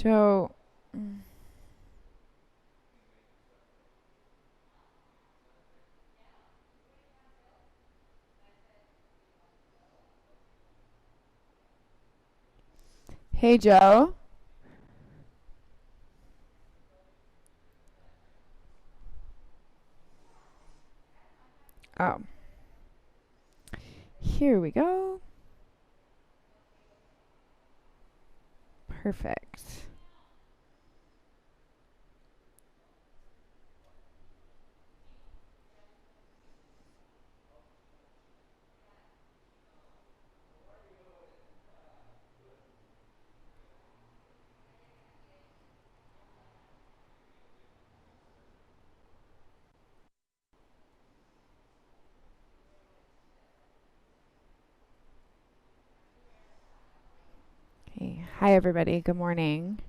Joe. Hey, Joe. Oh, here we go. Perfect. Hey. Hi, everybody. Good morning.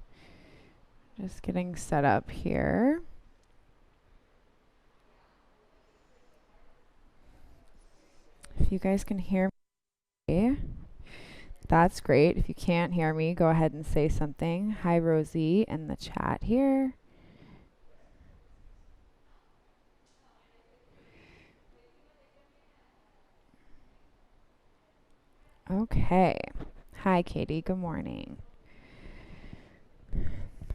Just getting set up here. If you guys can hear me, that's great. If you can't hear me, go ahead and say something. Hi, Rosie, in the chat here. Okay. Hi, Katie. Good morning.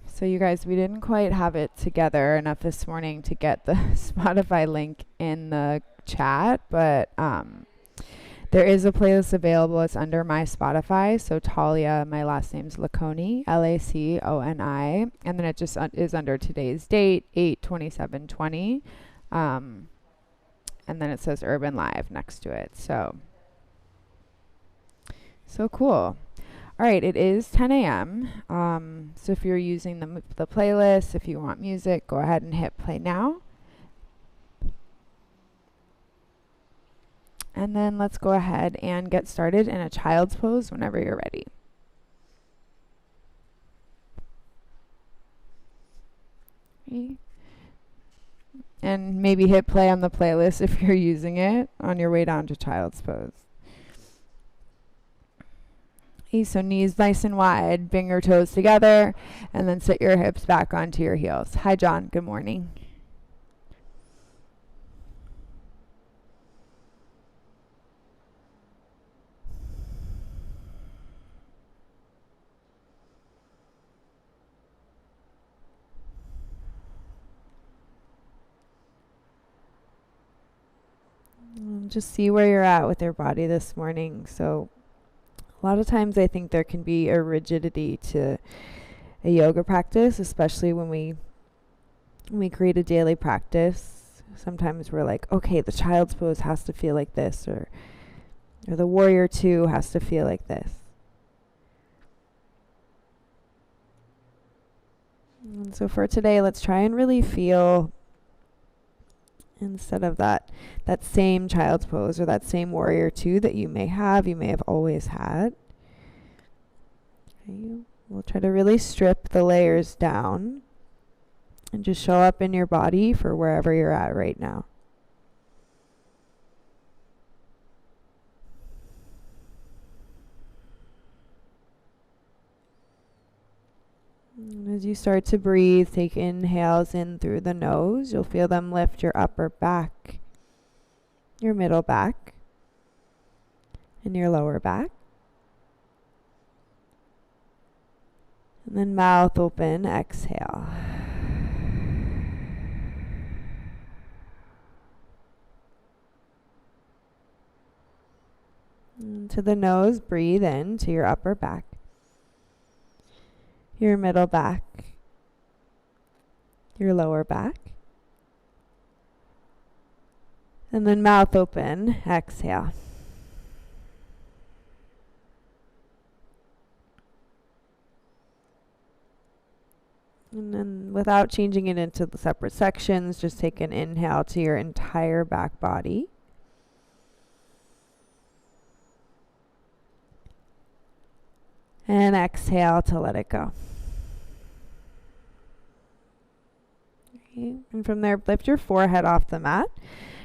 So, you guys, we didn't quite have it together enough this morning to get the Spotify link in the chat, but there is a playlist available. It's under my Spotify. So Talia, my last name's Laconi, Laconi, and then it just is under today's date, 8/27/20, and then it says Urban Live next to it. So cool. All right, it is 10 a.m. So if you're using the playlist, if you want music, go ahead and hit play now. And then let's go ahead and get started in a child's pose whenever you're ready. Okay. And maybe hit play on the playlist if you're using it on your way down to child's pose. Okay, so knees nice and wide, bring your toes together, and then sit your hips back onto your heels. Hi, John. Good morning. Just see where you're at with your body this morning. So a lot of times I think there can be a rigidity to a yoga practice, especially when we create a daily practice. Sometimes we're like, okay, the child's pose has to feel like this, or the warrior two has to feel like this. And so for today, let's try and really feel, instead of that same child's pose or that same warrior two that you may have always had. Okay, we'll try to really strip the layers down and just show up in your body for wherever you're at right now. And as you start to breathe, take inhales in through the nose. You'll feel them lift your upper back, your middle back, and your lower back. And then mouth open, exhale. And to the nose, breathe in to your upper back, your middle back, your lower back. And then mouth open, exhale. And then without changing it into the separate sections, just take an inhale to your entire back body. And exhale to let it go. Okay. And from there, lift your forehead off the mat.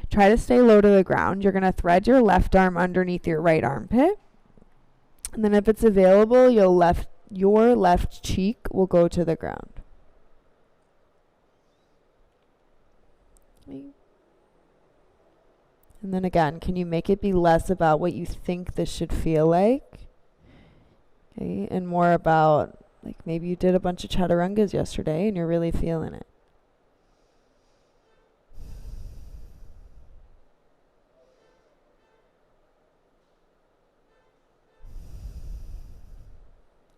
Try to stay low to the ground. You're going to thread your left arm underneath your right armpit. And then if it's available, you'll your left cheek will go to the ground. Okay. And then again, can you make it be less about what you think this should feel like? Okay, and more about, like, maybe you did a bunch of chaturangas yesterday and you're really feeling it.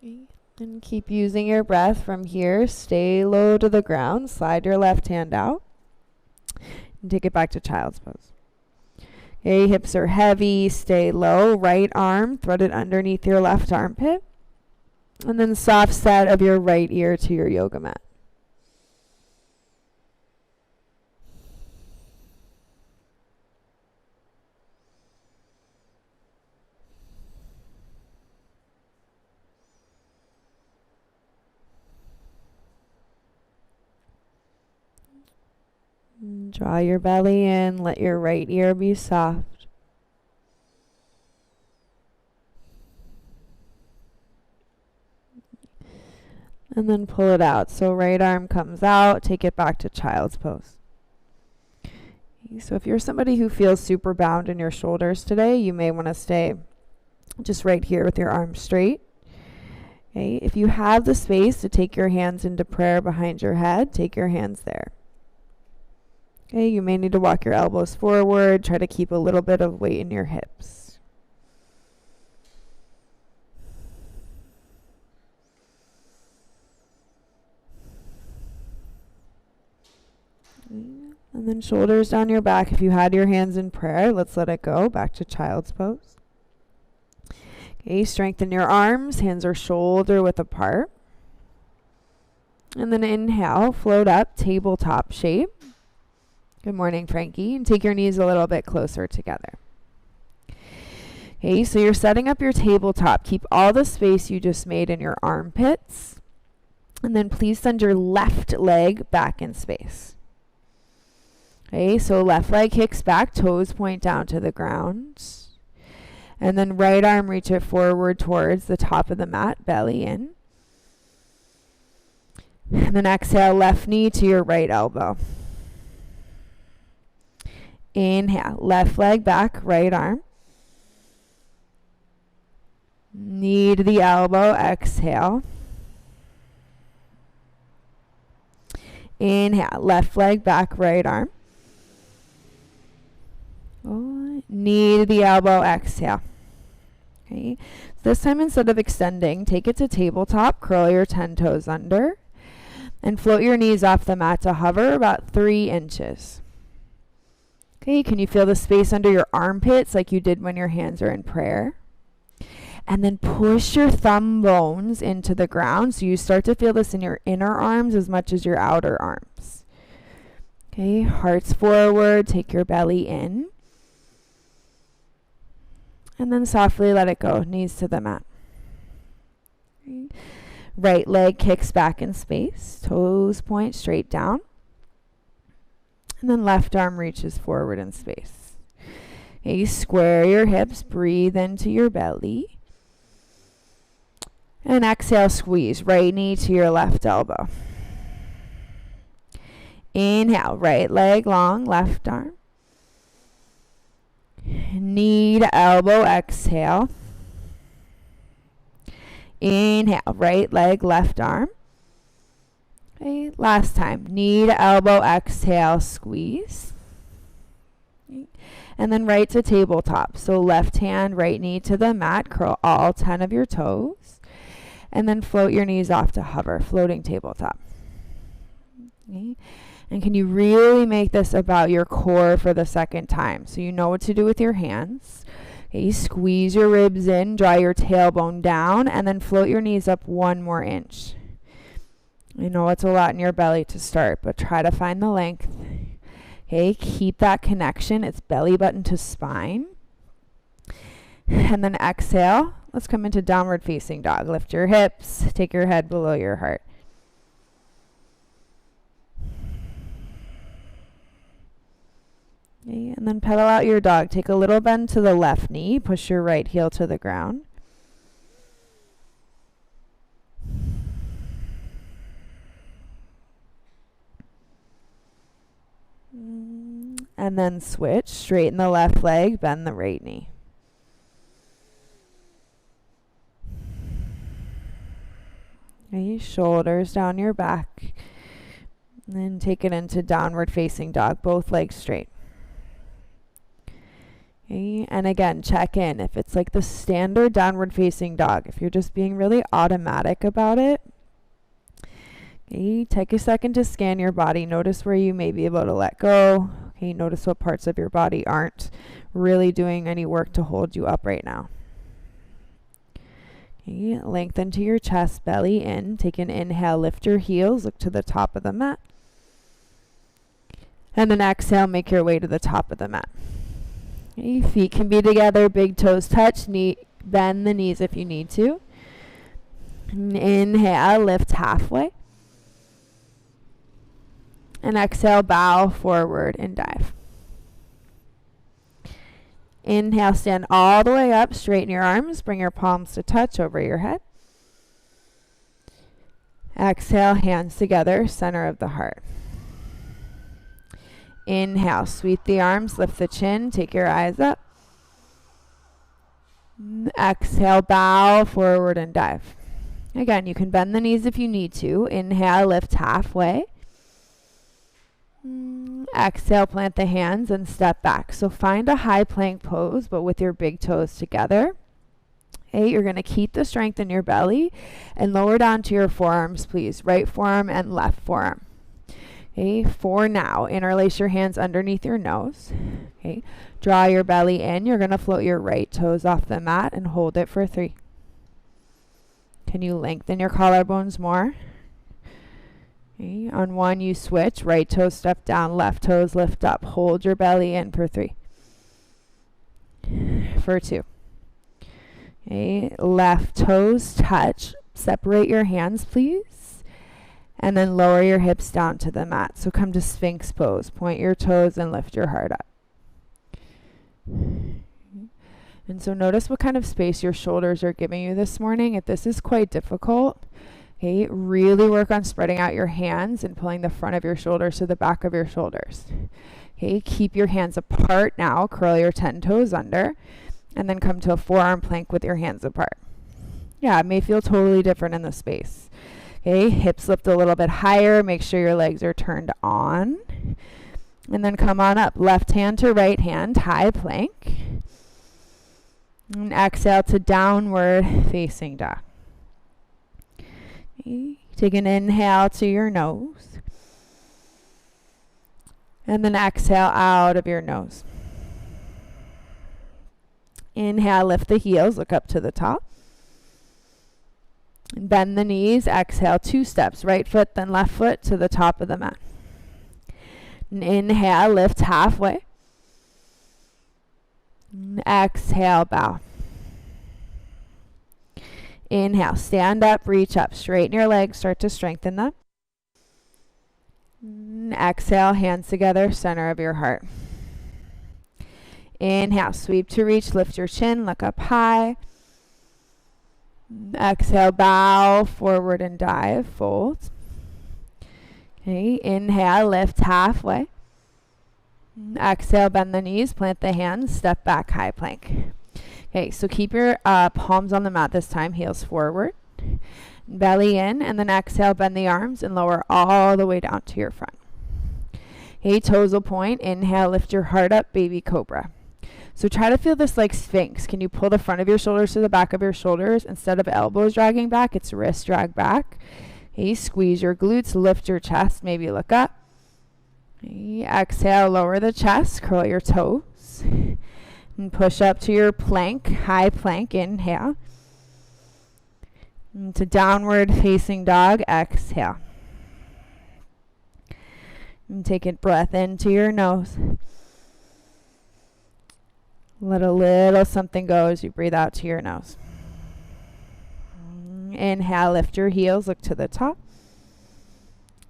Okay. And keep using your breath from here. Stay low to the ground. Slide your left hand out. And take it back to child's pose. Okay, hips are heavy. Stay low. Right arm threaded underneath your left armpit. And then soft set of your right ear to your yoga mat. And draw your belly in. Let your right ear be soft. And then pull it out. So right arm comes out, take it back to child's pose. Okay, so if you're somebody who feels super bound in your shoulders today, you may want to stay just right here with your arms straight. Okay, if you have the space to take your hands into prayer behind your head, take your hands there. Okay, you may need to walk your elbows forward, try to keep a little bit of weight in your hips. And then shoulders down your back. If you had your hands in prayer, let's let it go. Back to child's pose. Okay, strengthen your arms. Hands are shoulder width apart. And then inhale, float up, tabletop shape. Good morning, Frankie. And take your knees a little bit closer together. Okay, so you're setting up your tabletop. Keep all the space you just made in your armpits. And then please send your left leg back in space. Okay, so left leg kicks back, toes point down to the ground. And then right arm reach it forward towards the top of the mat, belly in. And then exhale, left knee to your right elbow. Inhale, left leg back, right arm. Knee to the elbow, exhale. Inhale, left leg back, right arm. Knee to the elbow, exhale. Okay. This time, instead of extending, take it to tabletop, curl your 10 toes under, and float your knees off the mat to hover about 3 inches. Okay, can you feel the space under your armpits like you did when your hands are in prayer? And then push your thumb bones into the ground so you start to feel this in your inner arms as much as your outer arms. Okay, hearts forward, take your belly in. And then softly let it go, knees to the mat. Okay. Right leg kicks back in space, toes point straight down. And then left arm reaches forward in space. Okay, square your hips, breathe into your belly. And exhale, squeeze, right knee to your left elbow. Inhale, right leg long, left arm. Knee to elbow, exhale. Inhale, right leg, left arm. Okay, last time. Knee to elbow, exhale, squeeze. Okay. And then right to tabletop. So left hand, right knee to the mat. Curl all 10 of your toes. And then float your knees off to hover, floating tabletop. Okay. And can you really make this about your core for the second time? So you know what to do with your hands. Okay, squeeze your ribs in, draw your tailbone down, and then float your knees up 1 more inch. I know it's a lot in your belly to start, but try to find the length. Okay, keep that connection. It's belly button to spine. And then exhale. Let's come into downward facing dog. Lift your hips, take your head below your heart. Okay, and then pedal out your dog. Take a little bend to the left knee. Push your right heel to the ground. And then switch, straighten the left leg, bend the right knee. Okay, shoulders down your back. And then take it into downward facing dog, both legs straight. Okay, and again, check in. If it's like the standard downward facing dog, if you're just being really automatic about it, okay, take a second to scan your body. Notice where you may be able to let go. Okay, notice what parts of your body aren't really doing any work to hold you up right now. Okay, lengthen to your chest, belly in. Take an inhale, lift your heels, look to the top of the mat. And then exhale, make your way to the top of the mat. Okay, feet can be together, big toes touch, bend the knees if you need to. And inhale, lift halfway. And exhale, bow forward and dive. Inhale, stand all the way up, straighten your arms, bring your palms to touch over your head. Exhale, hands together, center of the heart. Inhale, sweep the arms, lift the chin, take your eyes up. Exhale, bow forward and dive. Again, you can bend the knees if you need to. Inhale, lift halfway. Exhale, plant the hands and step back. So find a high plank pose, but with your big toes together. Okay, you're going to keep the strength in your belly and lower down to your forearms, please. Right forearm and left forearm. Okay, for now, interlace your hands underneath your nose. Okay, draw your belly in. You're going to float your right toes off the mat and hold it for 3. Can you lengthen your collarbones more? Okay, on 1, you switch. Right toes step down, left toes lift up. Hold your belly in for 3. For 2. Okay, left toes touch. Separate your hands, please. And then lower your hips down to the mat. So come to Sphinx pose. Point your toes and lift your heart up. And so notice what kind of space your shoulders are giving you this morning. If this is quite difficult, okay, really work on spreading out your hands and pulling the front of your shoulders to the back of your shoulders. Okay, keep your hands apart now. Curl your 10 toes under. And then come to a forearm plank with your hands apart. Yeah, it may feel totally different in the space. Okay, hips lift a little bit higher. Make sure your legs are turned on. And then come on up. Left hand to right hand, high plank. And exhale to downward facing dog. Okay, take an inhale to your nose. And then exhale out of your nose. Inhale, lift the heels, look up to the top. Bend the knees, exhale 2 steps, right foot then left foot to the top of the mat. And inhale, lift halfway. And exhale, bow. Inhale, stand up, reach up, straighten your legs, start to strengthen them. And exhale, hands together, center of your heart. Inhale, sweep to reach, lift your chin, look up high. Exhale, bow forward and dive, fold. Okay, inhale, lift halfway. Exhale, bend the knees, plant the hands, step back, high plank. Okay, so keep your palms on the mat this time, heels forward. Belly in, and then exhale, bend the arms and lower all the way down to your front. Okay, toes will point. Inhale, lift your heart up, baby cobra. So try to feel this like Sphinx. Can you pull the front of your shoulders to the back of your shoulders? Instead of elbows dragging back, it's wrist drag back. Okay, squeeze your glutes, lift your chest, maybe look up. Okay, exhale, lower the chest, curl your toes. And push up to your plank, high plank, inhale. Into downward facing dog, exhale. And take a breath into your nose. Let a little something go as you breathe out to your nose. Inhale, lift your heels, look to the top.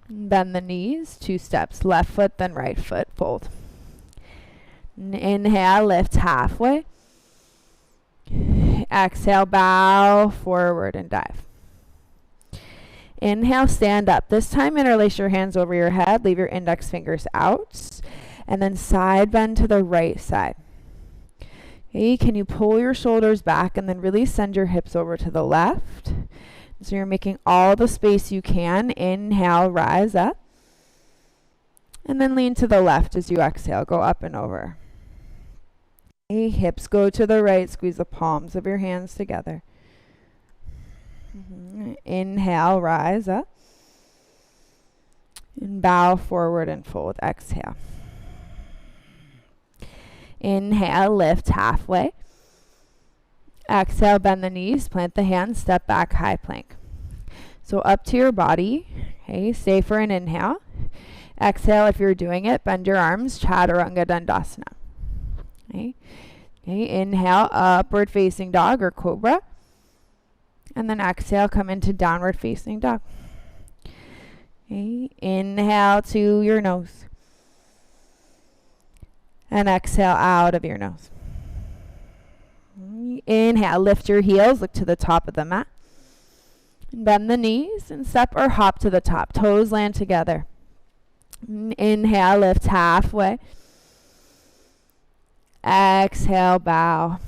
Bend the knees, 2 steps, left foot, then right foot, fold. Inhale, lift halfway. Exhale, bow forward and dive. Inhale, stand up. This time, interlace your hands over your head. Leave your index fingers out. And then side bend to the right side. Okay, can you pull your shoulders back and then really send your hips over to the left? So you're making all the space you can. Inhale, rise up. And then lean to the left as you exhale. Go up and over. Okay, hips go to the right. Squeeze the palms of your hands together. Inhale, rise up. And bow forward and fold. Exhale. Inhale, lift halfway. Exhale, bend the knees, plant the hands, step back, high plank. So up to your body. Okay, stay for an inhale. Exhale, if you're doing it, bend your arms, Chaturanga Dandasana. Okay, inhale, upward facing dog or cobra. And then exhale, come into downward facing dog. Okay, inhale to your nose. And exhale out of your nose. Inhale, lift your heels, look to the top of the mat. Bend the knees and step or hop to the top. Toes land together. Inhale, lift halfway. Exhale, bow.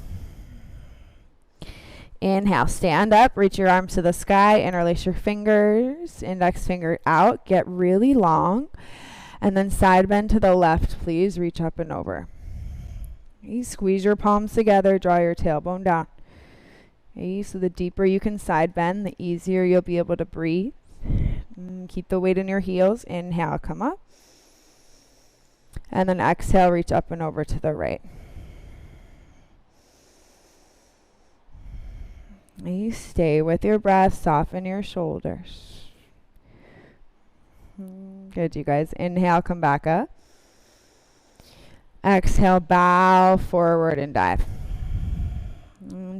Inhale, stand up, reach your arms to the sky, interlace your fingers, index finger out, get really long. And then side bend to the left, please. Reach up and over. Okay, squeeze your palms together, draw your tailbone down. Okay, so the deeper you can side bend, the easier you'll be able to breathe. Keep the weight in your heels. Inhale, come up. And then exhale, reach up and over to the right. Okay, stay with your breath, soften your shoulders. Good, you guys. Inhale, come back up. Exhale, bow forward and dive.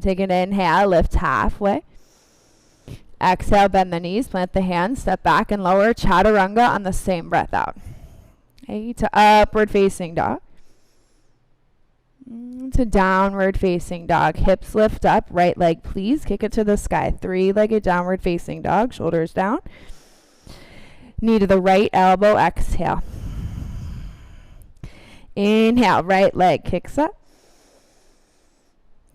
Take an inhale, lift halfway. Exhale, bend the knees, plant the hands, step back and lower Chaturanga on the same breath out. Okay, to upward facing dog. To downward facing dog. Hips lift up, right leg please. Kick it to the sky. Three-legged downward facing dog, shoulders down. Knee to the right elbow, exhale. Inhale, right leg kicks up.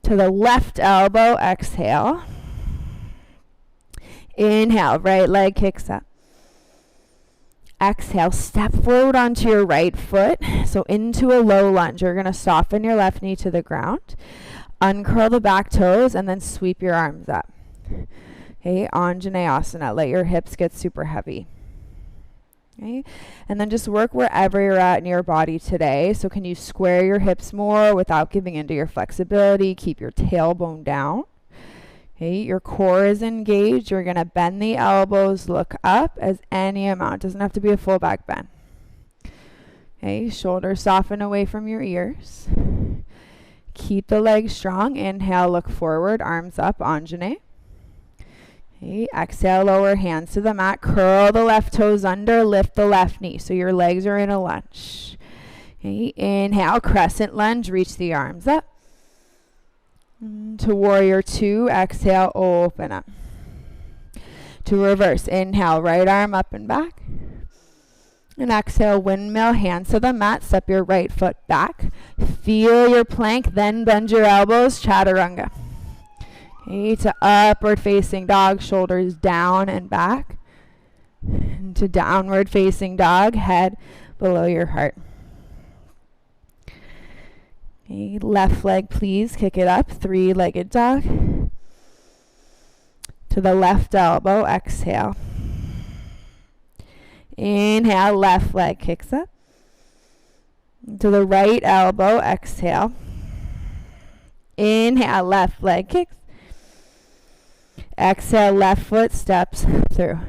To the left elbow, exhale. Inhale, right leg kicks up. Exhale, step forward onto your right foot. So into a low lunge. You're going to soften your left knee to the ground. Uncurl the back toes and then sweep your arms up. Okay, Anjaneyasana. Let your hips get super heavy. Okay, and then just work wherever you're at in your body today. So can you square your hips more without giving into your flexibility? Keep your tailbone down. Okay, your core is engaged. You're going to bend the elbows, look up as any amount. Doesn't have to be a full back bend. Okay, shoulders soften away from your ears. Keep the legs strong. Inhale, look forward, arms up, Anjane. Okay, exhale, lower hands to the mat. Curl the left toes under, lift the left knee. So your legs are in a lunge. Okay, inhale, crescent lunge, reach the arms up. To warrior two, exhale, open up. To reverse, inhale, right arm up and back. And exhale, windmill, hands to the mat, step your right foot back. Feel your plank, then bend your elbows, Chaturanga. Okay, to upward facing dog, shoulders down and back. And to downward facing dog, head below your heart. Okay, left leg, please, kick it up, three-legged dog. To the left elbow, exhale. Inhale, left leg kicks up. To the right elbow, exhale. Inhale, left leg kicks. Exhale, left foot steps through.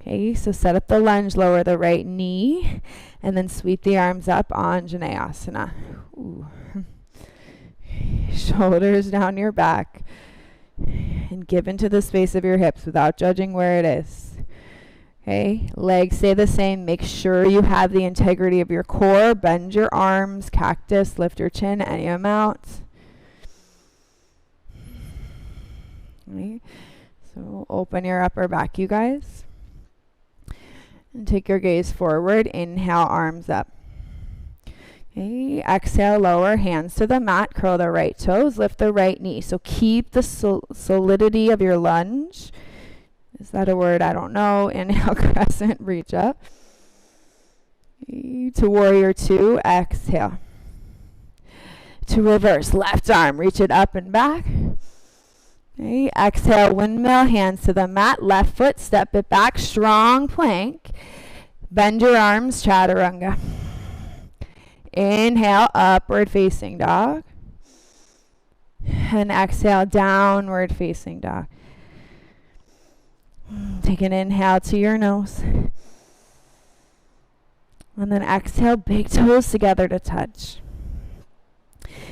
Okay, so set up the lunge, lower the right knee, and then sweep the arms up, Anjaneyasana. Ooh. Shoulders down your back. And give into the space of your hips without judging where it is. Okay, legs stay the same. Make sure you have the integrity of your core. Bend your arms, cactus, lift your chin, any amount. Okay, so open your upper back, you guys. And take your gaze forward. Inhale, arms up. Okay, exhale, lower, hands to the mat, curl the right toes, lift the right knee. So keep the solidity of your lunge. Is that a word? I don't know. Inhale, crescent, reach up. Okay, to warrior two, exhale. To reverse, left arm, reach it up and back. Okay, exhale, windmill, hands to the mat, left foot, step it back, strong plank. Bend your arms, chaturanga. Inhale, upward facing dog. And exhale, downward facing dog. Take an inhale to your nose. And then exhale, big toes together to touch.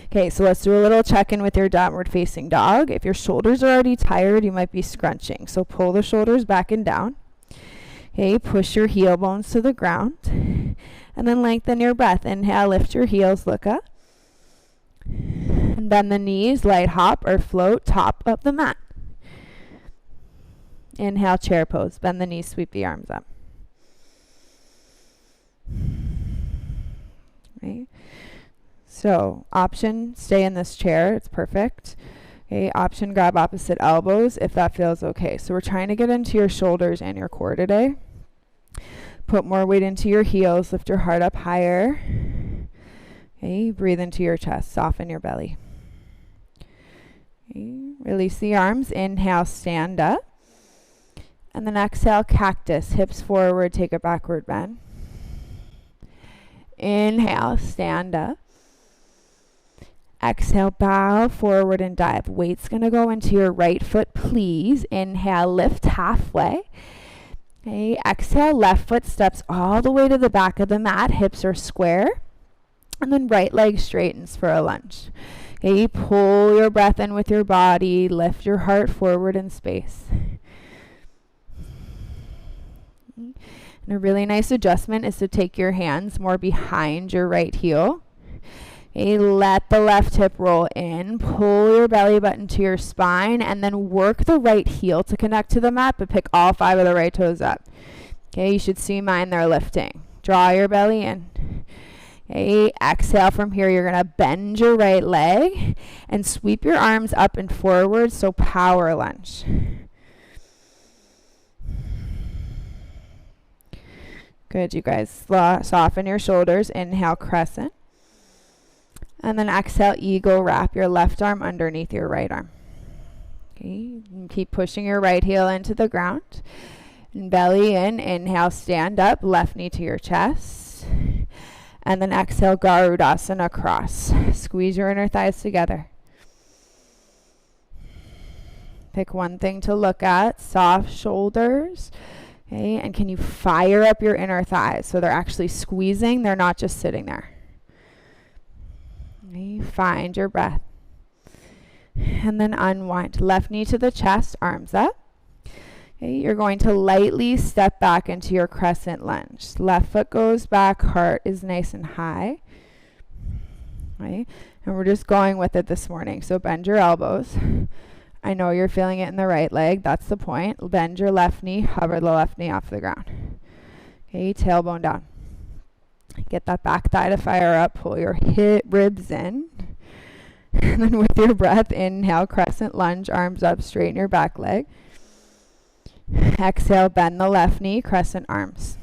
Okay, so let's do a little check-in with your downward facing dog. If your shoulders are already tired, you might be scrunching. So pull the shoulders back and down. Okay, push your heel bones to the ground. And then lengthen your breath. Inhale, lift your heels, look up. And bend the knees, light hop or float, top of the mat. Inhale, chair pose. Bend the knees, sweep the arms up. Okay. So, option, stay in this chair. It's perfect. Okay, option, grab opposite elbows if that feels okay. So we're trying to get into your shoulders and your core today. Put more weight into your heels. Lift your heart up higher. Okay, breathe into your chest. Soften your belly. Okay, release the arms. Inhale, stand up. And then exhale, cactus. Hips forward, take a backward bend. Inhale, stand up. Exhale, bow forward and dive. Weight's going to go into your right foot, please. Inhale, lift halfway. Okay, exhale, left foot steps all the way to the back of the mat. Hips are square. And then right leg straightens for a lunge. Okay, pull your breath in with your body. Lift your heart forward in space. And a really nice adjustment is to take your hands more behind your right heel. Okay, let the left hip roll in. Pull your belly button to your spine and then work the right heel to connect to the mat, but pick all 5 of the right toes up. Okay, you should see mine, they're lifting. Draw your belly in. Okay, exhale from here. You're going to bend your right leg and sweep your arms up and forward, so power lunge. Good, you guys. Soften your shoulders. Inhale, crescent. And then exhale, eagle wrap your left arm underneath your right arm. Okay, and keep pushing your right heel into the ground. And belly in. Inhale, stand up, left knee to your chest. And then exhale, Garudasana cross. Squeeze your inner thighs together. Pick one thing to look at. Soft shoulders. Okay, and can you fire up your inner thighs so they're actually squeezing, they're not just sitting there. Okay, find your breath. And then unwind. Left knee to the chest, arms up. Okay, you're going to lightly step back into your crescent lunge. Left foot goes back, heart is nice and high. Okay, and we're just going with it this morning. So bend your elbows. I know you're feeling it in the right leg. That's the point. Bend your left knee. Hover the left knee off the ground. Okay, tailbone down. Get that back thigh to fire up. Pull your hip ribs in. And then with your breath, inhale, crescent lunge, arms up, straighten your back leg. Exhale, bend the left knee, crescent arms.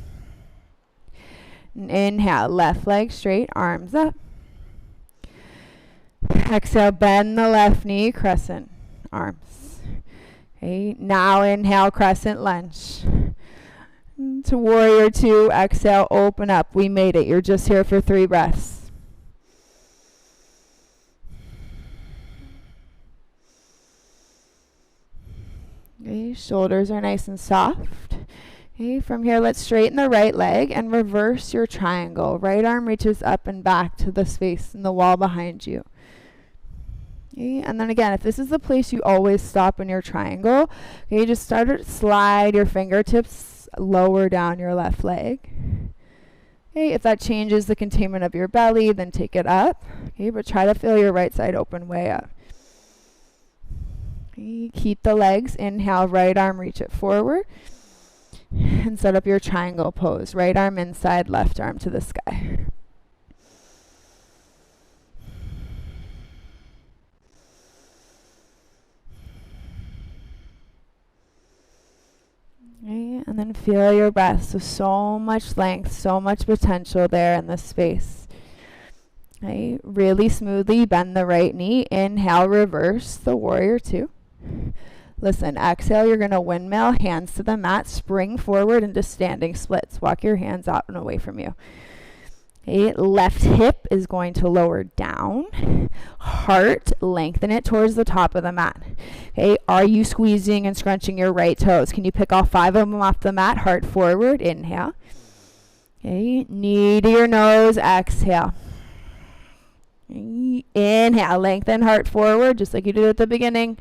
And inhale, left leg straight, arms up. Exhale, bend the left knee, crescent arms. Okay, now inhale, crescent lunge. To warrior two, exhale, open up. We made it. You're just here for 3 breaths. Okay, shoulders are nice and soft. Okay, from here, let's straighten the right leg and reverse your triangle. Right arm reaches up and back to the space in the wall behind you. Okay, and then again, if this is the place you always stop in your triangle, okay, just start to slide your fingertips lower down your left leg. Okay, if that changes the containment of your belly, then take it up. Okay, but try to feel your right side open way up. Okay, keep the legs. Inhale, right arm, reach it forward. And set up your triangle pose. Right arm inside, left arm to the sky. then feel your breath. So much length, so much potential there in this space. Okay, really smoothly bend the right knee. Inhale, reverse the warrior two. Listen, exhale, you're going to windmill, hands to the mat, spring forward into standing splits. Walk your hands out and away from you. Okay, left hip is going to lower down. Heart, lengthen it towards the top of the mat. Okay, are you squeezing and scrunching your right toes? Can you pick all 5 of them off the mat? Heart forward, inhale. Okay, knee to your nose, exhale. Okay, inhale, lengthen heart forward, just like you did at the beginning.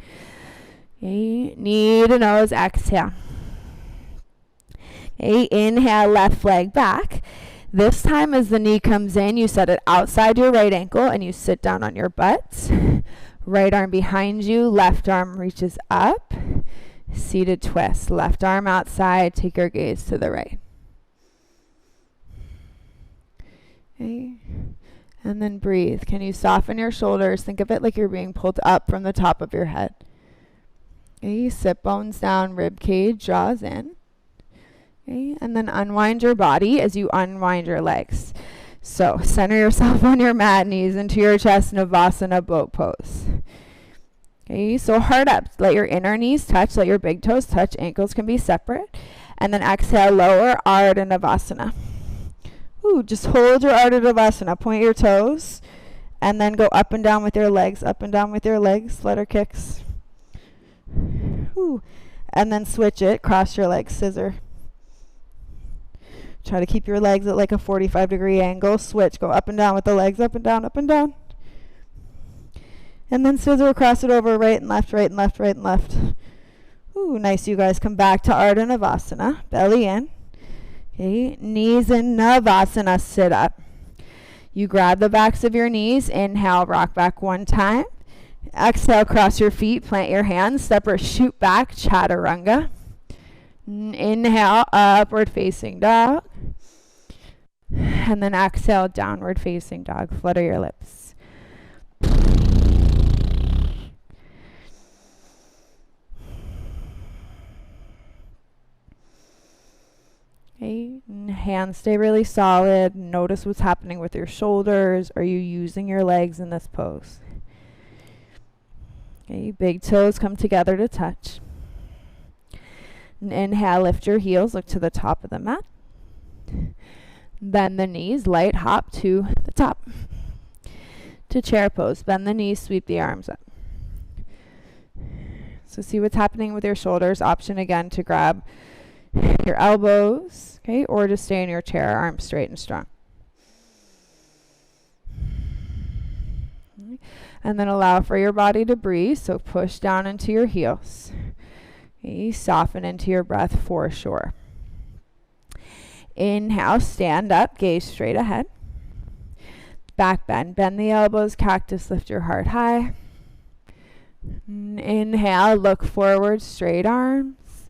Okay, knee to nose, exhale. Okay, inhale, left leg back. This time as the knee comes in, you set it outside your right ankle and you sit down on your butt. Right arm behind you, left arm reaches up. Seated twist, left arm outside, take your gaze to the right. Okay. And then breathe. Can you soften your shoulders? Think of it like you're being pulled up from the top of your head. Okay, sit bones down, rib cage draws in. Okay, and then unwind your body as you unwind your legs. So center yourself on your mat, knees into your chest, Navasana boat pose. Okay, so hard up. Let your inner knees touch, let your big toes touch, ankles can be separate. And then exhale, lower, Ardha Navasana. Ooh, just hold your Ardha Navasana, point your toes, and then go up and down with your legs, up and down with your legs, letter kicks. Ooh, and then switch it, cross your legs, scissor. Try to keep your legs at like a 45-degree angle. Switch. Go up and down with the legs. Up and down, up and down. And then scissor across it over right and left, right and left, right and left. Ooh, nice. You guys come back to Ardha Navasana. Belly in. Okay, knees in Navasana. Sit up. You grab the backs of your knees. Inhale, rock back 1 time. Exhale, cross your feet. Plant your hands. Step or shoot back. Chaturanga. Inhale, upward facing dog. And then exhale, downward facing dog. Flutter your lips. Okay, hands stay really solid. Notice what's happening with your shoulders. Are you using your legs in this pose? Okay, big toes come together to touch. And inhale, lift your heels, look to the top of the mat. Bend the knees, light hop to the top. To chair pose, bend the knees, sweep the arms up. So see what's happening with your shoulders. Option again to grab your elbows, okay, or to stay in your chair, arms straight and strong. And then allow for your body to breathe, so push down into your heels. Okay, soften into your breath for sure. Inhale, stand up, gaze straight ahead. Back bend, bend the elbows, cactus, lift your heart high. Inhale, look forward, straight arms.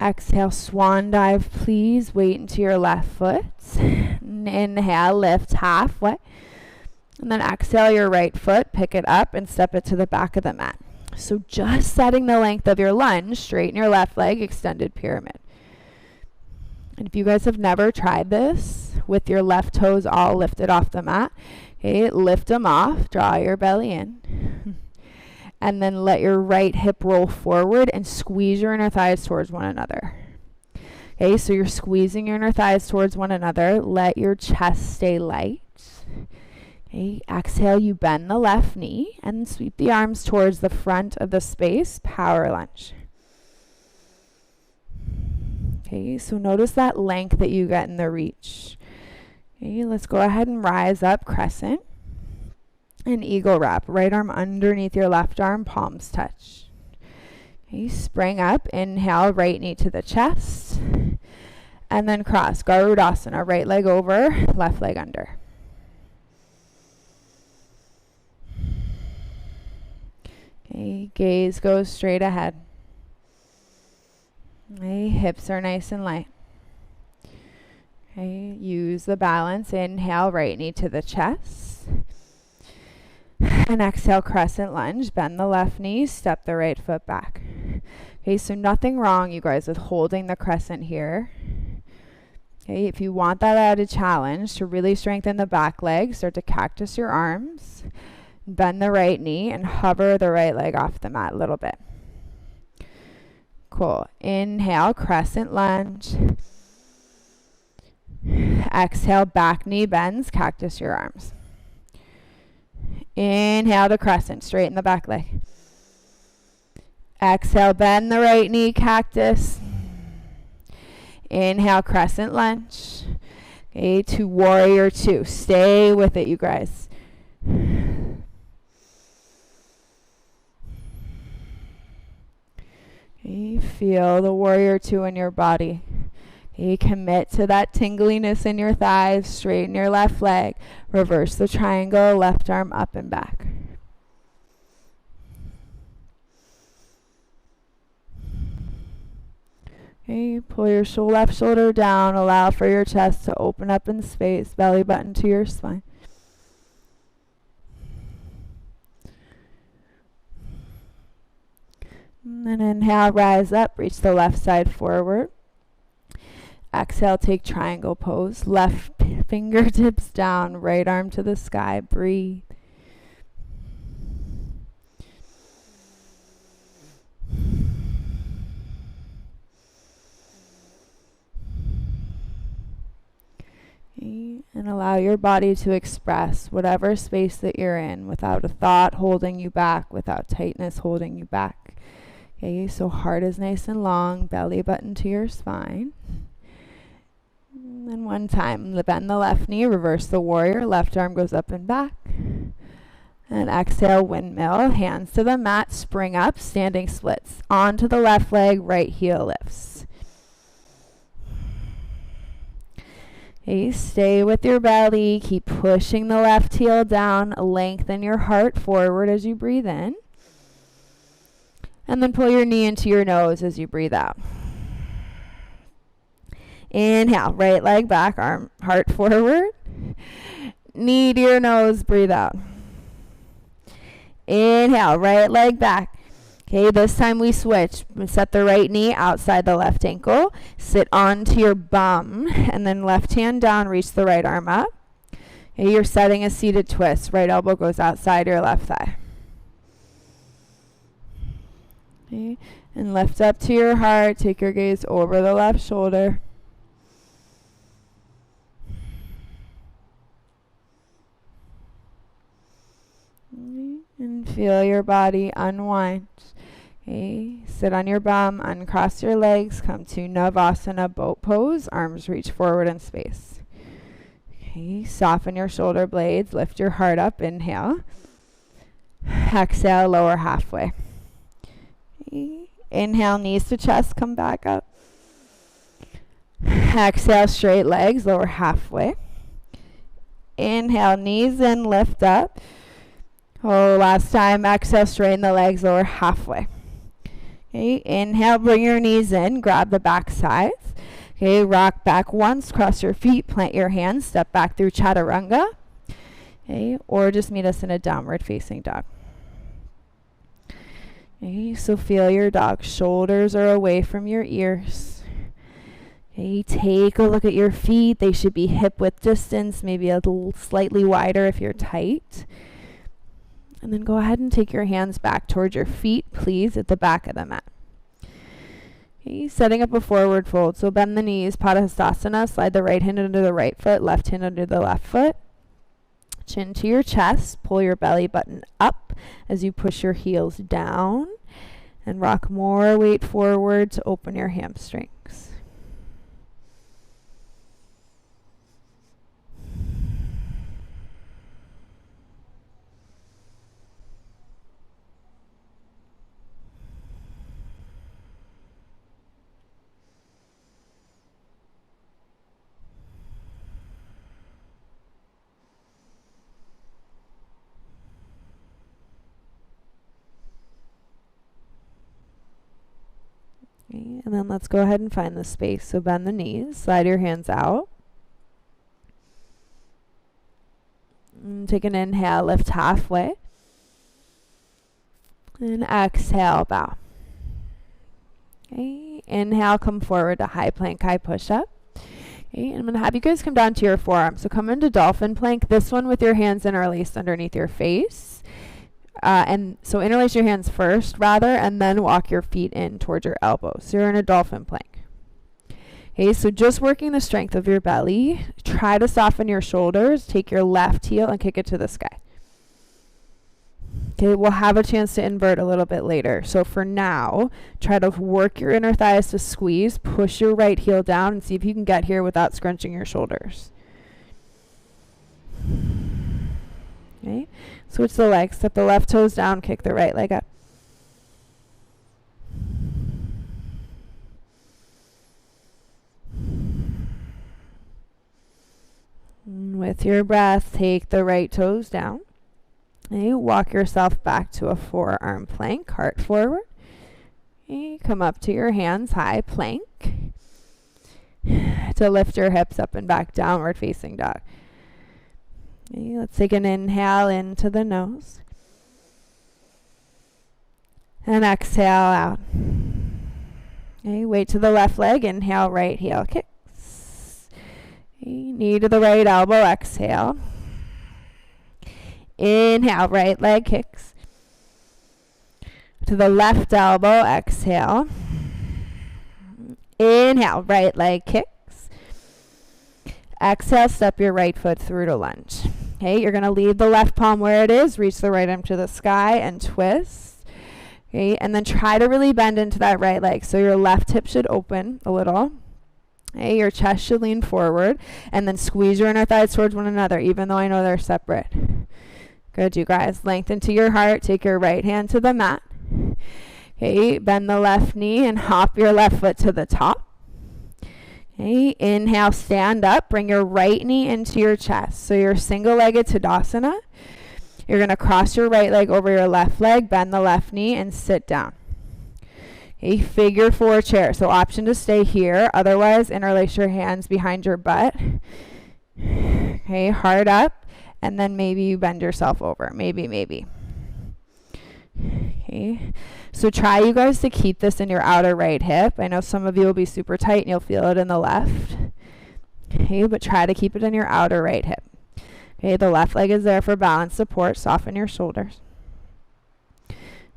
Exhale, swan dive, please. Weight into your left foot. Inhale, lift halfway. And then exhale your right foot, pick it up and step it to the back of the mat. So just setting the length of your lunge, straighten your left leg, extended pyramid. And if you guys have never tried this with your left toes all lifted off the mat, okay, lift them off, draw your belly in, and then let your right hip roll forward and squeeze your inner thighs towards one another. Okay, so you're squeezing your inner thighs towards one another. Let your chest stay light. Okay, exhale, you bend the left knee and sweep the arms towards the front of the space, power lunge. Okay, so notice that length that you get in the reach. Okay, let's go ahead and rise up, crescent, and eagle wrap. Right arm underneath your left arm, palms touch. Okay, spring up, inhale, right knee to the chest, and then cross, Garudasana, right leg over, left leg under. Okay, gaze goes straight ahead. Okay, hips are nice and light. Okay, use the balance. Inhale, right knee to the chest. And exhale, crescent lunge. Bend the left knee, step the right foot back. Okay, so nothing wrong, you guys, with holding the crescent here. Okay, if you want that added challenge to really strengthen the back leg, start to cactus your arms, bend the right knee, and hover the right leg off the mat a little bit. Cool. Inhale, crescent lunge. Exhale, back knee bends, cactus your arms. Inhale to crescent, straighten the back leg. Exhale, bend the right knee, cactus. Inhale, crescent lunge. Okay, to warrior two. Stay with it, you guys. Okay, feel the warrior two in your body. Okay, commit to that tingliness in your thighs. Straighten your left leg. Reverse the triangle, left arm up and back. Okay, pull your left shoulder down. Allow for your chest to open up in space. Belly button to your spine. And then inhale, rise up. Reach the left side forward. Exhale, take triangle pose. Left fingertips down. Right arm to the sky. Breathe. And allow your body to express whatever space that you're in without a thought holding you back, without tightness holding you back. Okay, so heart is nice and long, belly button to your spine. And then one time, bend the left knee, reverse the warrior, left arm goes up and back. And exhale, windmill, hands to the mat, spring up, standing splits. Onto the left leg, right heel lifts. Okay, stay with your belly. Keep pushing the left heel down. Lengthen your heart forward as you breathe in. And then pull your knee into your nose as you breathe out. Inhale, right leg back, arm, heart forward. Knee to your nose, breathe out. Inhale, right leg back. Okay, this time we switch. Set the right knee outside the left ankle. Sit onto your bum, and then left hand down, reach the right arm up. Okay, you're setting a seated twist. Right elbow goes outside your left thigh. Okay, and lift up to your heart. Take your gaze over the left shoulder. And feel your body unwind. Okay, sit on your bum, uncross your legs, come to Navasana boat pose, arms reach forward in space. Okay, soften your shoulder blades, lift your heart up, inhale. Exhale, lower halfway. Okay, inhale, knees to chest, come back up. Exhale, straight legs, lower halfway. Inhale, knees in, lift up. Oh, last time, exhale, straighten the legs, lower halfway. Okay, inhale, bring your knees in, grab the back sides. Okay, rock back once, cross your feet, plant your hands, step back through chaturanga. Okay, or just meet us in a downward facing dog. Okay, so feel your dog. Shoulders are away from your ears. Okay, take a look at your feet. They should be hip width distance, maybe a little slightly wider if you're tight. And then go ahead and take your hands back towards your feet, please, at the back of the mat. Okay, setting up a forward fold. So bend the knees, Padahastasana, slide the right hand under the right foot, left hand under the left foot. Chin to your chest, pull your belly button up as you push your heels down. And rock more weight forward to open your hamstrings. Okay, and then let's go ahead and find the space. So bend the knees, slide your hands out. And take an inhale, lift halfway. And exhale, bow. Okay, and then let's go ahead and find the space. So bend the knees, slide your hands out. And take an inhale, lift halfway. And exhale, bow. And exhale, lift halfway. And exhale, bow. And exhale, lift halfway. And exhale, bow. And exhale, lift halfway. And exhale, bow. Okay, inhale, come forward to high plank, high push-up. Okay, and I'm going to have you guys come down to your forearms. So come into dolphin plank, this one with your hands interlaced underneath your face. And so interlace your hands first, rather, and then walk your feet in towards your elbows. So you're in a dolphin plank. Okay, so just working the strength of your belly. Try to soften your shoulders. Take your left heel and kick it to the sky. Okay, we'll have a chance to invert a little bit later. So for now, try to work your inner thighs to squeeze. Push your right heel down and see if you can get here without scrunching your shoulders. Okay, switch the legs. Step the left toes down, kick the right leg up. And with your breath, take the right toes down. Okay, walk yourself back to a forearm plank, heart forward. Okay, come up to your hands, high plank. To lift your hips up and back, downward facing dog. Okay, let's take an inhale into the nose. And exhale out. Okay, weight to the left leg, inhale, right heel kicks. Okay, knee to the right elbow, exhale. Inhale, right leg kicks. To the left elbow, exhale. Inhale, right leg kicks. Exhale, step your right foot through to lunge. Okay, you're going to leave the left palm where it is, reach the right arm to the sky and twist. Okay, and then try to really bend into that right leg. So your left hip should open a little. Okay, your chest should lean forward, and then squeeze your inner thighs towards one another, even though I know they're separate. Good, you guys. Lengthen to your heart. Take your right hand to the mat. Okay, bend the left knee and hop your left foot to the top. Okay, inhale, stand up. Bring your right knee into your chest. So you're single-legged Tadasana. You're going to cross your right leg over your left leg, bend the left knee, and sit down. Okay, figure four chair. So option to stay here. Otherwise, interlace your hands behind your butt. Okay, heart up. And then maybe you bend yourself over. Maybe. Okay. So try, you guys, to keep this in your outer right hip. I know some of you will be super tight and you'll feel it in the left. Okay, but try to keep it in your outer right hip. Okay, the left leg is there for balance support. Soften your shoulders.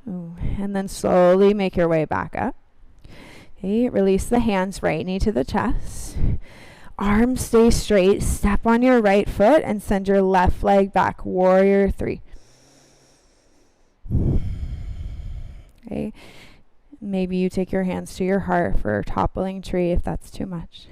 Ooh, and then slowly make your way back up. Okay, release the hands, right knee to the chest. Arms stay straight. Step on your right foot and send your left leg back. Warrior 3. Okay. Maybe you take your hands to your heart for toppling tree if that's too much.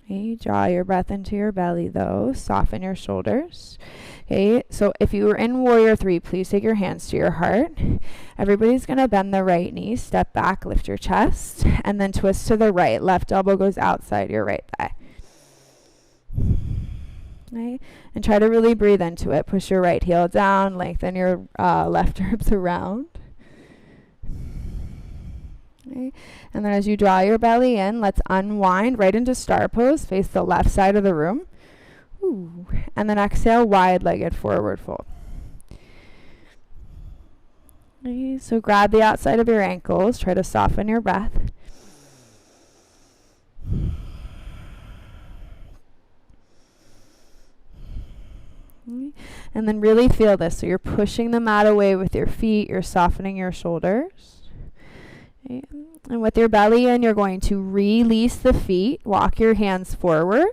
Okay, draw your breath into your belly though. Soften your shoulders. Okay, so if you were in Warrior 3, please take your hands to your heart. Everybody's going to bend the right knee, step back, lift your chest, and then twist to the right. Left elbow goes outside your right thigh. Okay, and try to really breathe into it. Push your right heel down, lengthen your left ribs around. Okay. And then as you draw your belly in, let's unwind right into star pose. Face the left side of the room. Ooh. And then exhale, wide-legged forward fold. Okay, so grab the outside of your ankles. Try to soften your breath. Okay. And then really feel this. So you're pushing the mat away with your feet. You're softening your shoulders. Okay. And with your belly in, you're going to release the feet. Walk your hands forward.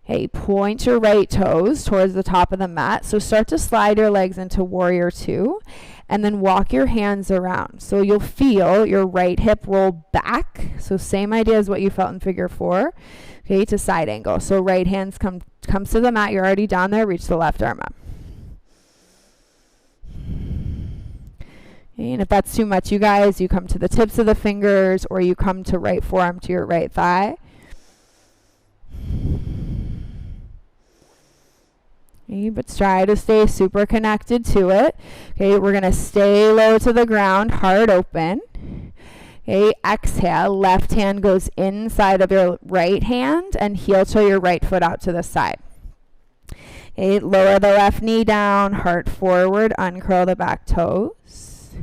Okay, point your right toes towards the top of the mat. So start to slide your legs into Warrior 2 and then walk your hands around. So you'll feel your right hip roll back. So same idea as what you felt in figure 4. Okay, to side angle. So right hands comes to the mat. You're already down there. Reach the left arm up. Okay, and if that's too much, you guys, you come to the tips of the fingers or you come to right forearm to your right thigh. Okay, but try to stay super connected to it. Okay, we're going to stay low to the ground, heart open. Okay, exhale, left hand goes inside of your right hand and heel toe your right foot out to the side. Okay, lower the left knee down, heart forward, uncurl the back toes.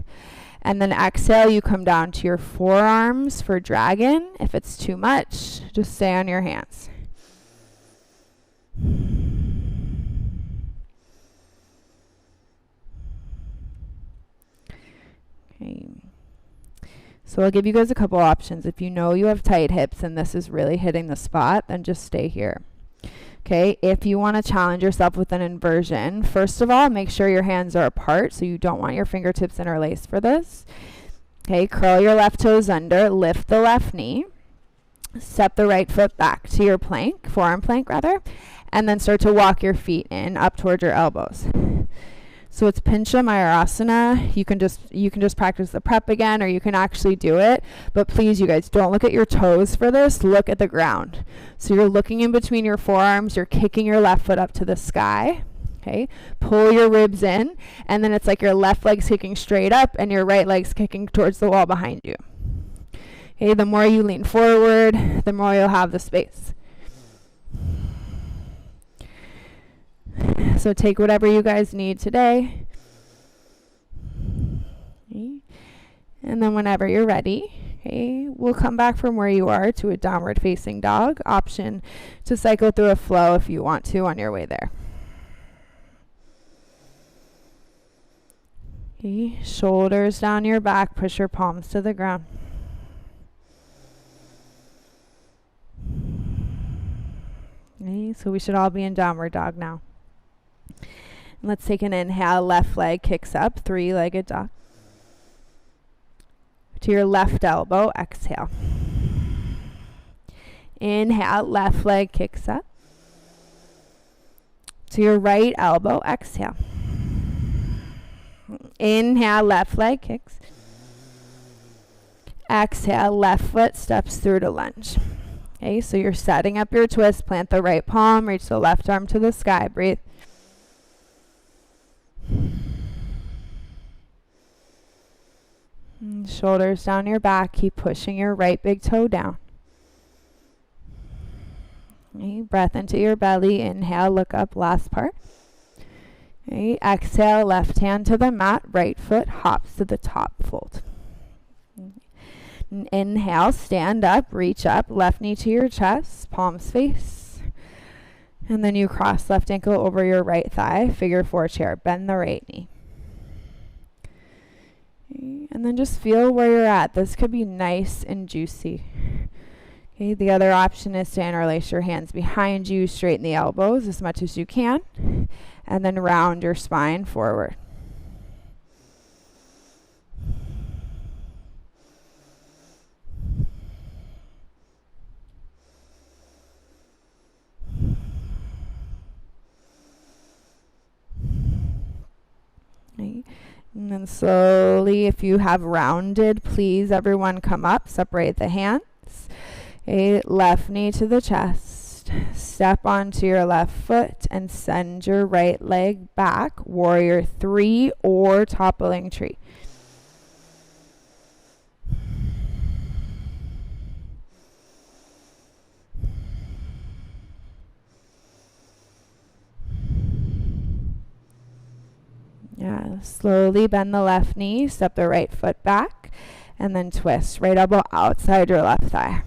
And then exhale, you come down to your forearms for dragon. If it's too much, just stay on your hands. Okay. So I'll give you guys a couple options. If you know you have tight hips and this is really hitting the spot, then just stay here. Okay, if you want to challenge yourself with an inversion, first of all, make sure your hands are apart, so you don't want your fingertips interlaced for this. Okay, curl your left toes under, lift the left knee, step the right foot back to your plank, forearm plank rather, and then start to walk your feet in up towards your elbows. So it's Pincha Mayurasana. You can just practice the prep again, or you can actually do it. But please, you guys, don't look at your toes for this. Look at the ground. So you're looking in between your forearms. You're kicking your left foot up to the sky. Okay. Pull your ribs in, and then it's like your left leg's kicking straight up, and your right leg's kicking towards the wall behind you. Okay. The more you lean forward, the more you'll have the space. So take whatever you guys need today. Okay. And then whenever you're ready, okay, we'll come back from where you are to a downward facing dog. Option to cycle through a flow if you want to on your way there. Okay. Shoulders down your back, push your palms to the ground. Okay, so we should all be in downward dog now. Let's take an inhale, left leg kicks up, three-legged dog. To your left elbow, exhale. Inhale, left leg kicks up. To your right elbow, exhale. Inhale, left leg kicks. Exhale, left foot steps through to lunge. Okay, so you're setting up your twist, plant the right palm, reach the left arm to the sky, breathe. And shoulders down your back, keep pushing your right big toe down. Okay, breath into your belly, inhale, look up, last part. Okay, exhale, left hand to the mat, right foot hops to the top, fold. And inhale, stand up, reach up, left knee to your chest, palms face. And then you cross left ankle over your right thigh, figure four chair, bend the right knee. Okay, and then just feel where you're at. This could be nice and juicy. Okay, the other option is to interlace your hands behind you, straighten the elbows as much as you can, and then round your spine forward. Okay. And then slowly, if you have rounded, please everyone come up, separate the hands. Okay, left knee to the chest. Step onto your left foot and send your right leg back, warrior three or toppling tree. Yeah, slowly bend the left knee, step the right foot back, and then twist. Right elbow outside your left thigh.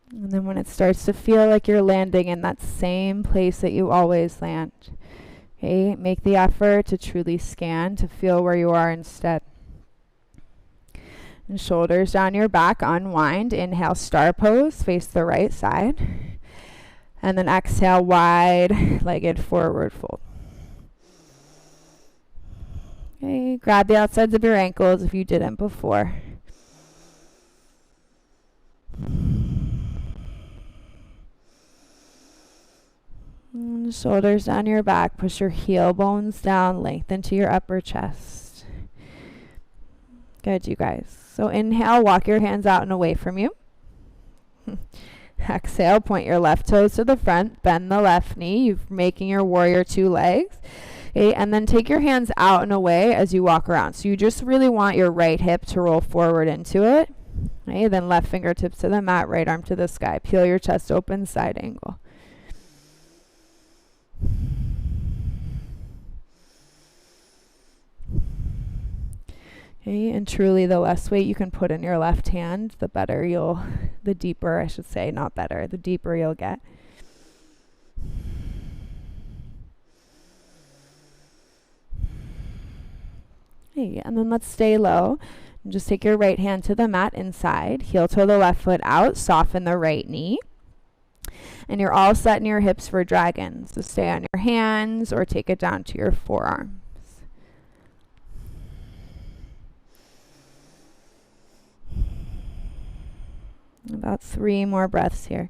And then when it starts to feel like you're landing in that same place that you always land, okay, make the effort to truly scan, to feel where you are instead. And shoulders down your back, unwind. Inhale, star pose, face the right side. And then exhale, wide-legged forward fold. Okay, grab the outsides of your ankles if you didn't before. And shoulders down your back, push your heel bones down, lengthen to your upper chest. Good, you guys. So inhale, walk your hands out and away from you. Exhale, point your left toes to the front, bend the left knee. You're making your warrior two legs. Okay, and then take your hands out and away as you walk around. So you just really want your right hip to roll forward into it. Okay, then left fingertips to the mat, right arm to the sky. Peel your chest open, side angle. Okay, and truly the less weight you can put in your left hand, the better the deeper, I should say, not better, the deeper you'll get. Okay, and then let's stay low. Just take your right hand to the mat inside, heel toe the left foot out, soften the right knee. And you're all set in your hips for dragon. So stay on your hands or take it down to your forearms. About 3 more breaths here.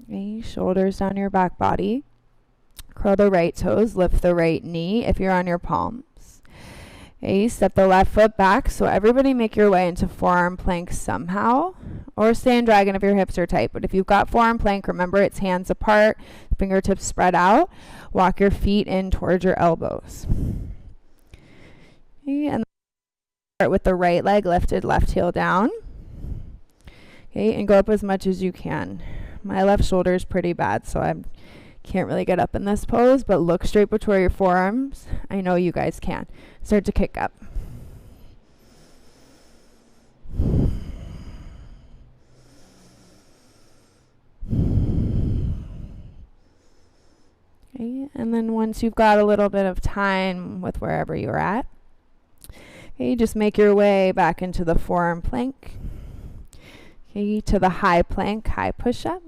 Okay, shoulders down your back body. Curl the right toes, lift the right knee if you're on your palms. Okay, step the left foot back. So everybody make your way into forearm plank somehow. Or stay in dragon if your hips are tight. But if you've got forearm plank, remember it's hands apart, fingertips spread out. Walk your feet in towards your elbows. Okay, and start with the right leg lifted, left heel down. Okay, and go up as much as you can. My left shoulder is pretty bad, so I can't really get up in this pose, but look straight between your forearms. I know you guys can. Start to kick up. Okay, and then once you've got a little bit of time with wherever you're at, okay, just make your way back into the forearm plank. Okay, to the high plank, high push-up.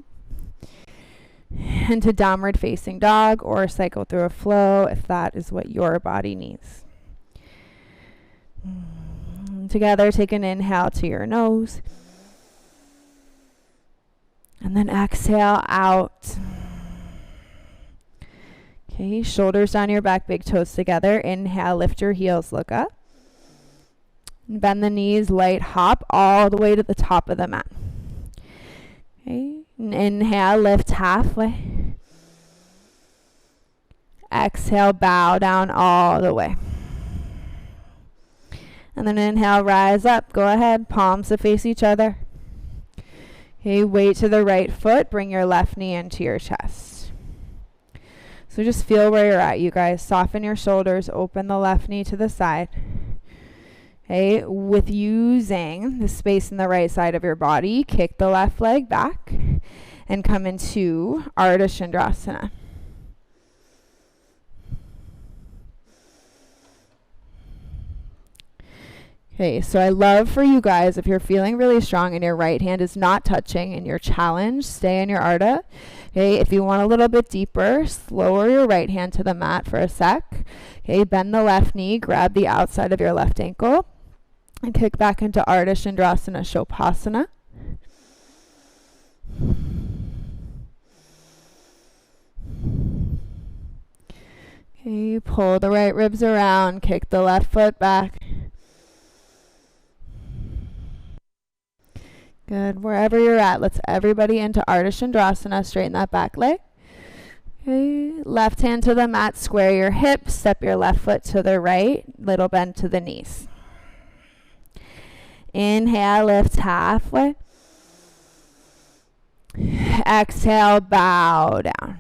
And to downward facing dog or cycle through a flow if that is what your body needs. Together, take an inhale to your nose. And then exhale out. Okay, shoulders down your back, big toes together. Inhale, lift your heels, look up. Bend the knees, light hop all the way to the top of the mat. Okay, inhale, lift halfway. Exhale, bow down all the way. And then inhale, rise up. Go ahead, palms to face each other. Okay, weight to the right foot. Bring your left knee into your chest. So just feel where you're at, you guys. Soften your shoulders. Open the left knee to the side. Okay, with using the space in the right side of your body, kick the left leg back and come into Ardha Chandrasana. Okay, so I love for you guys, if you're feeling really strong and your right hand is not touching and you're challenged, stay in your Ardha. Okay, if you want a little bit deeper, lower your right hand to the mat for a sec. Okay, bend the left knee, grab the outside of your left ankle. And kick back into Ardha Chandrasana, Shavasana. Okay, pull the right ribs around, kick the left foot back. Good, wherever you're at, let's everybody into Ardha Chandrasana, straighten that back leg. Okay, left hand to the mat, square your hips, step your left foot to the right, little bend to the knees. Inhale, lift halfway. Exhale, bow down.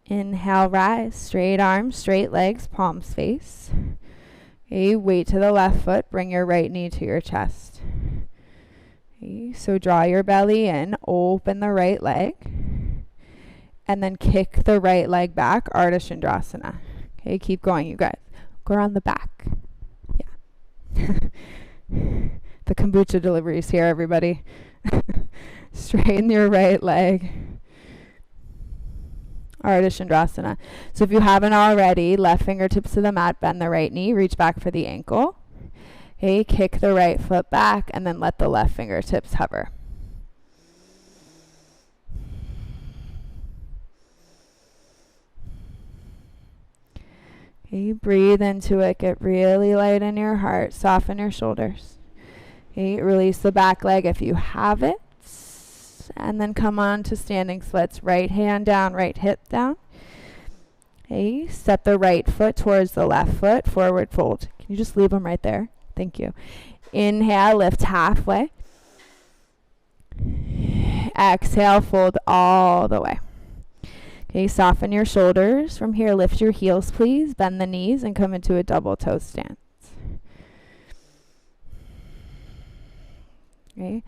Inhale, rise. Straight arms, straight legs, palms face. Okay, weight to the left foot. Bring your right knee to your chest. Okay, so draw your belly in. Open the right leg. And then kick the right leg back. Ardha Chandrasana. Okay, keep going, you guys. Go around the back. The kombucha delivery is here, everybody. Straighten your right leg. Ardha Chandrasana. So if you haven't already, left fingertips to the mat, bend the right knee, reach back for the ankle. Okay, kick the right foot back, and then let the left fingertips hover. Okay, breathe into it. Get really light in your heart. Soften your shoulders. Okay, release the back leg if you have it. and then come on to standing splits. Right hand down, right hip down. Okay, step the right foot towards the left foot, forward fold. Can you just leave them right there? Thank you. Inhale, lift halfway. Exhale, fold all the way. Okay, soften your shoulders. From here, lift your heels, please. Bend the knees and come into a double toe stance. Okay,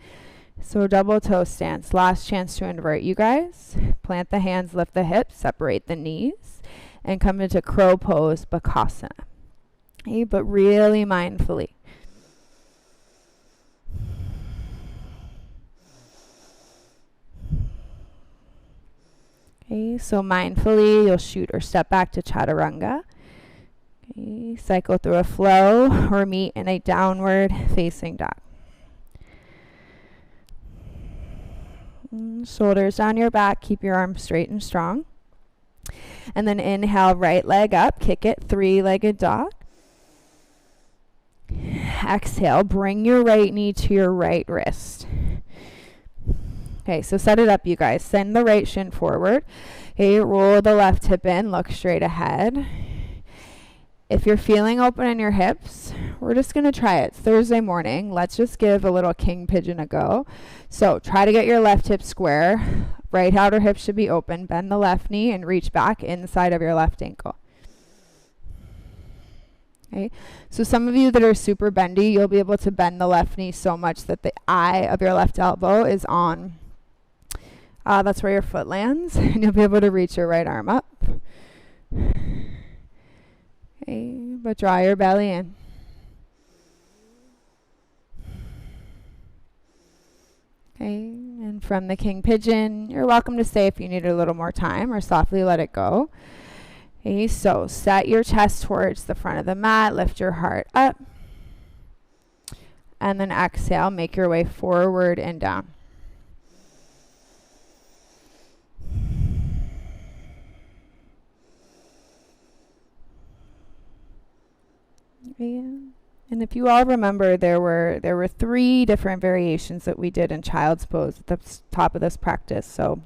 so double toe stance. Last chance to invert, you guys. Plant the hands, lift the hips, separate the knees, and come into crow pose, Bakasana. Okay, but really mindfully. Okay, so mindfully, you'll shoot or step back to Chaturanga. Okay, cycle through a flow or meet in a downward facing dog. Shoulders down your back, keep your arms straight and strong. And then inhale, right leg up, kick it, three-legged dog. Exhale, bring your right knee to your right wrist. Okay, so set it up, you guys. Send the right shin forward. Okay, roll the left hip in, look straight ahead. If you're feeling open in your hips, we're just going to try it. It's Thursday morning. Let's just give a little king pigeon a go. So try to get your left hip square. Right outer hip should be open. Bend the left knee and reach back inside of your left ankle. Okay, so some of you that are super bendy, you'll be able to bend the left knee so much that the eye of your left elbow is on. That's where your foot lands, and you'll be able to reach your right arm up. Okay, but draw your belly in. Okay, and from the king pigeon, you're welcome to stay if you need a little more time or softly let it go. Okay, so set your chest towards the front of the mat, lift your heart up, and then exhale, make your way forward and down. Yeah. And if you all remember, there were 3 different variations that we did in child's pose at the top of this practice. So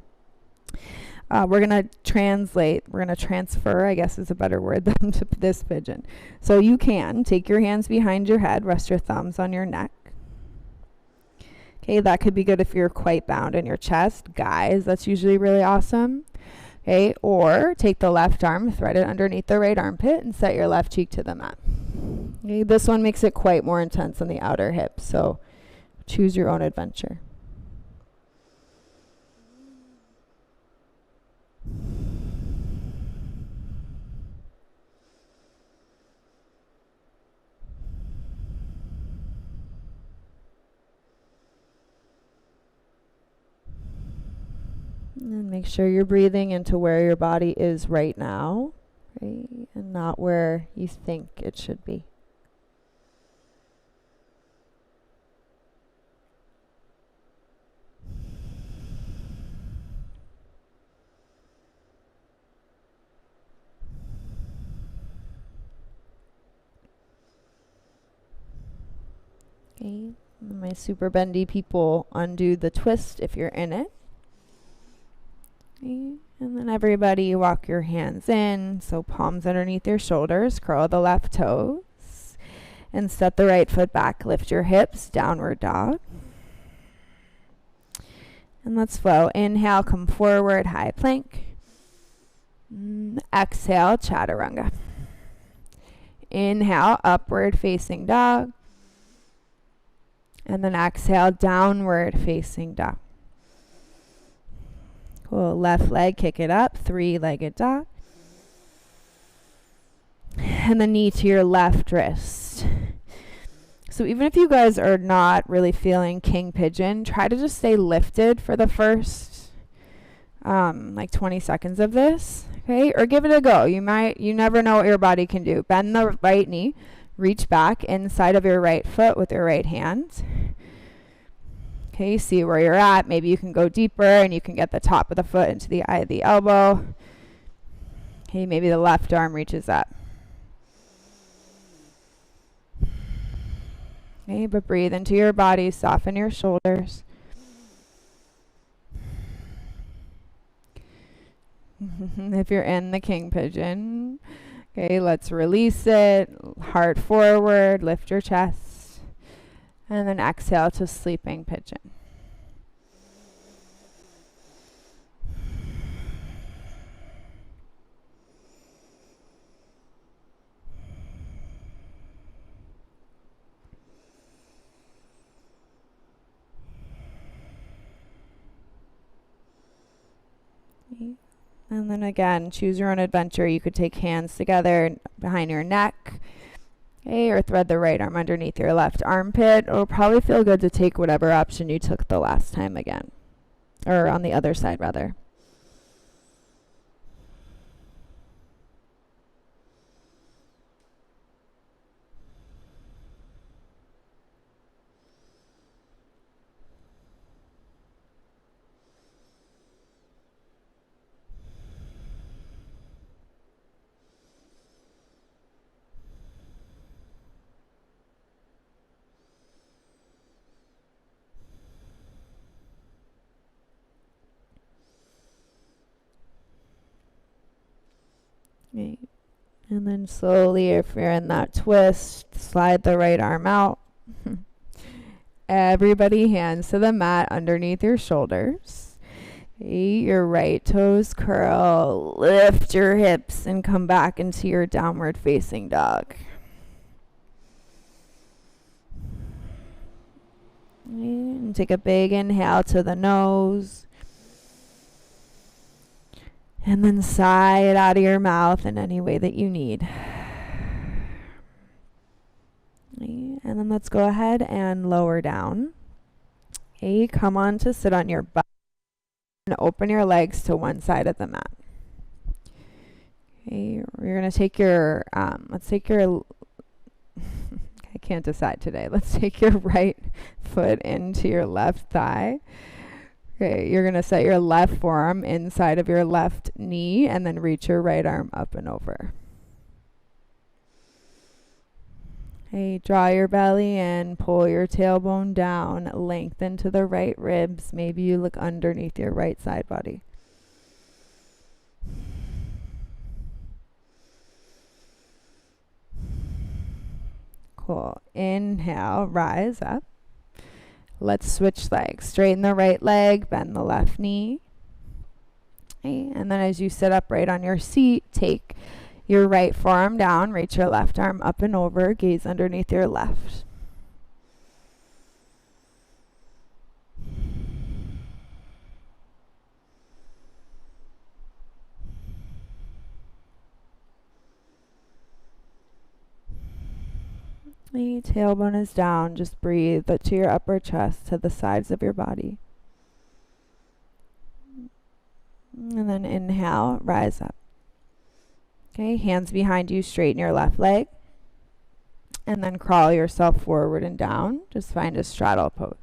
we're going to transfer, I guess is a better word, than to this pigeon. So you can take your hands behind your head, rest your thumbs on your neck. Okay, that could be good if you're quite bound in your chest. Guys, that's usually really awesome. Okay, or take the left arm, thread it underneath the right armpit, and set your left cheek to the mat. Okay, this one makes it quite more intense on the outer hip, so choose your own adventure. And make sure you're breathing into where your body is right now, right? And not where you think it should be. Okay, my super bendy people, undo the twist if you're in it. Okay. And then everybody walk your hands in, so palms underneath your shoulders, curl the left toes, and step the right foot back, lift your hips, downward dog. And let's flow. Inhale, come forward, high plank. Exhale, chaturanga. Inhale, upward facing dog. And then exhale, downward facing dog. Cool. Left leg, kick it up, three-legged dog. And the knee to your left wrist. So even if you guys are not really feeling king pigeon, try to just stay lifted for the first like 20 seconds of this. Okay, or give it a go. You never know what your body can do. Bend the right knee, reach back inside of your right foot with your right hand. Okay, see where you're at. Maybe you can go deeper and you can get the top of the foot into the eye of the elbow. Okay, maybe the left arm reaches up. Okay, but breathe into your body, soften your shoulders. if you're in the king pigeon. Okay, let's release it. Heart forward, lift your chest. And then exhale to sleeping pigeon. And then again, choose your own adventure. You could take hands together behind your neck, okay, or thread the right arm underneath your left armpit. It'll probably feel good to take whatever option you took the last time again, or on the other side rather. Okay. And then slowly, if you're in that twist, slide the right arm out. Everybody, hands to the mat underneath your shoulders. Okay, your right toes curl, lift your hips, and come back into your downward facing dog. Okay, and take a big inhale to the nose. And then sigh it out of your mouth in any way that you need. Okay, and then let's go ahead and lower down. Okay, come on to sit on your butt and open your legs to one side of the mat. Okay, we're going to take your, let's take your, I can't decide today. Let's take your right foot into your left thigh. Okay, you're going to set your left forearm inside of your left knee and then reach your right arm up and over. Okay, draw your belly in, pull your tailbone down, lengthen to the right ribs. Maybe you look underneath your right side body. Cool. Inhale, rise up. Let's switch legs. Straighten the right leg, bend the left knee. Okay, and then as you sit upright on your seat, take your right forearm down, reach your left arm up and over, gaze underneath your left. The tailbone is down. Just breathe to your upper chest, to the sides of your body. And then inhale, rise up. Okay, hands behind you, straighten your left leg. And then crawl yourself forward and down. Just find a straddle pose.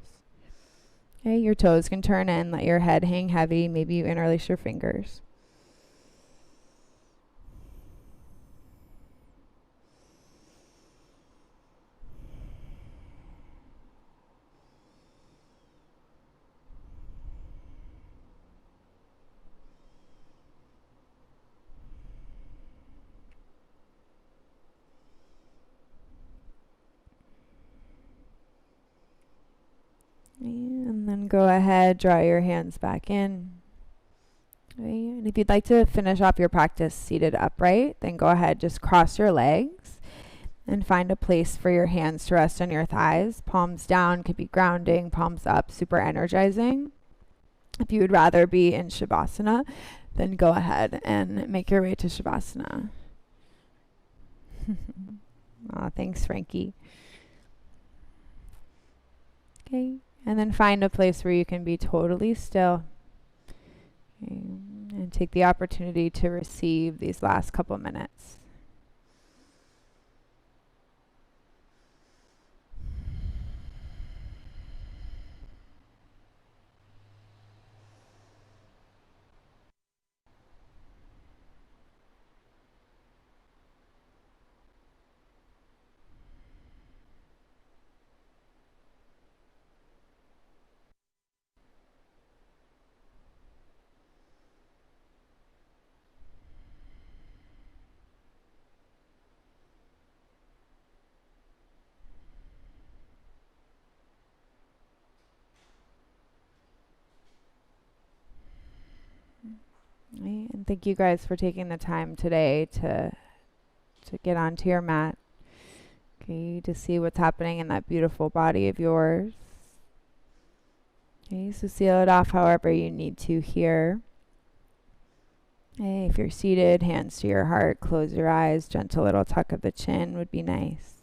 Okay, your toes can turn in, let your head hang heavy. Maybe you interlace your fingers. And then go ahead, draw your hands back in. Okay. And if you'd like to finish off your practice seated upright, then go ahead, just cross your legs and find a place for your hands to rest on your thighs. Palms down could be grounding, palms up, super energizing. If you would rather be in Shavasana, then go ahead and make your way to Shavasana. Aw, thanks, Frankie. Okay. And then find a place where you can be totally still. Okay. And take the opportunity to receive these last couple minutes. Right? And thank you guys for taking the time today to get onto your mat. Okay, to see what's happening in that beautiful body of yours. Okay, so seal it off however you need to here. Okay, if you're seated, hands to your heart, close your eyes, gentle little tuck of the chin would be nice.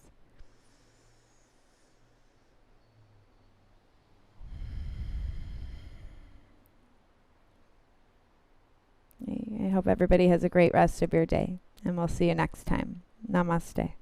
Okay, I hope everybody has a great rest of your day, and we'll see you next time. Namaste.